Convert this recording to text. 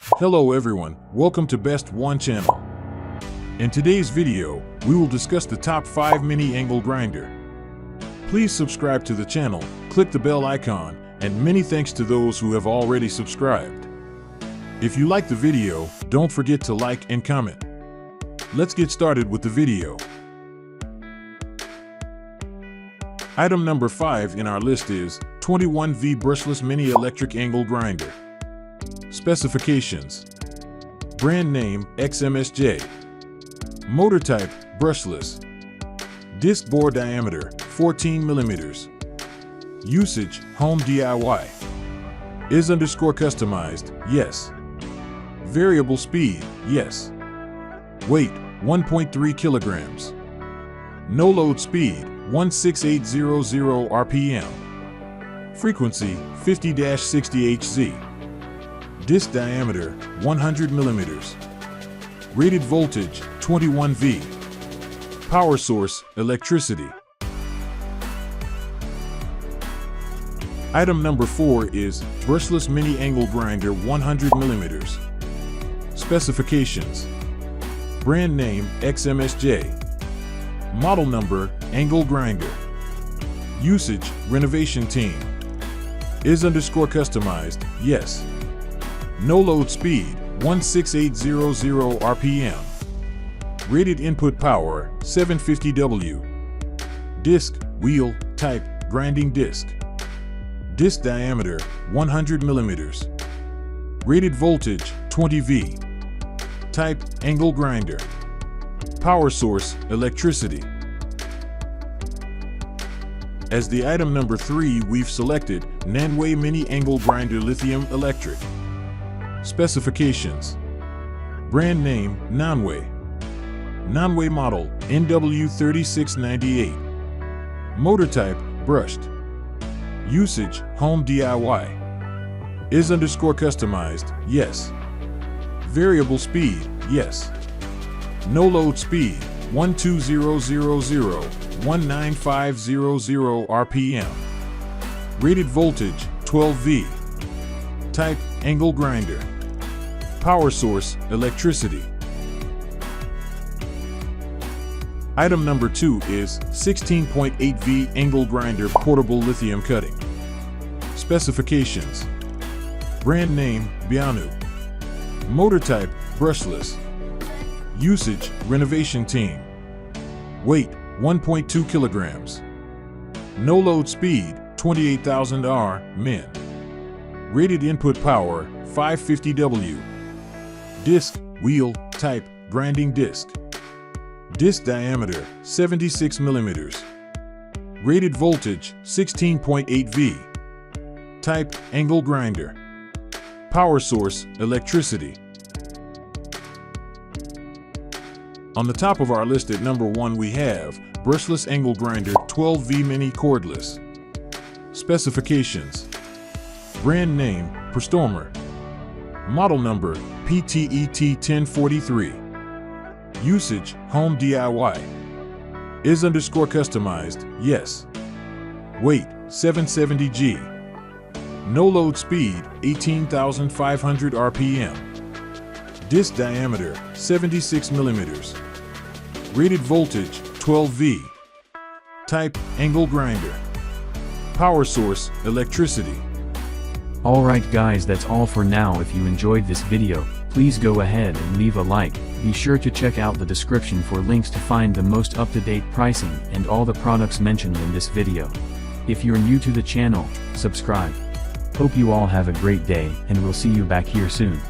Hello everyone, welcome to Best One channel. In today's video, we will discuss the top 5 mini angle grinder. Please subscribe to the channel, click the bell icon, and many thanks to those who have already subscribed. If you like the video, don't forget to like and comment. Let's get started with the video. Item number 5 in our list is 21V Brushless Mini Electric Angle Grinder. Specifications: brand name XMSJ, motor type brushless, disc bore diameter 14 mm, usage home DIY, is _customized, yes, variable speed, yes, weight 1.3 kilograms, no load speed 16800 RPM, frequency 50-60 Hz, disc diameter 100 mm, rated voltage 21V, power source electricity. Item number 4 is Brushless Mini Angle Grinder 100 mm. Specifications: brand name XMSJ, model number Angle Grinder, usage renovation team, is _customized, yes, no load speed 16800 RPM, rated input power 750W, disc wheel type grinding disc, disc diameter 100 mm, rated voltage 20V, type angle grinder, power source electricity. As the item number 3, we've selected Nanway Mini Angle Grinder Lithium Electric. Specifications: brand name Nanway, Nanway model NW3698, motor type brushed, usage home DIY, is _customized, yes, variable speed, yes, no load speed 12000 19500 RPM, rated voltage 12V, type angle grinder, power source electricity. Item number 2 is 16.8V Angle Grinder Portable Lithium Cutting. Specifications: brand name Bianu, motor type brushless, usage renovation team, weight 1.2 kilograms, no load speed 28,000 min, rated input power 550W, disc wheel type grinding disc, disc diameter 76 mm, rated voltage 16.8V, type angle grinder, power source electricity. On the top of our list at number 1 we have Brushless Angle Grinder 12V Mini Cordless. Specifications: brand name Perstormer, model number PTET1043, usage home DIY, is _customized, yes, weight 770G, no load speed 18,500 RPM, disc diameter 76 mm, rated voltage 12V, type angle grinder, power source electricity. Alright guys, that's all for now. If you enjoyed this video, please go ahead and leave a like. Be sure to check out the description for links to find the most up-to-date pricing and all the products mentioned in this video. If you're new to the channel, subscribe. Hope you all have a great day, and we'll see you back here soon.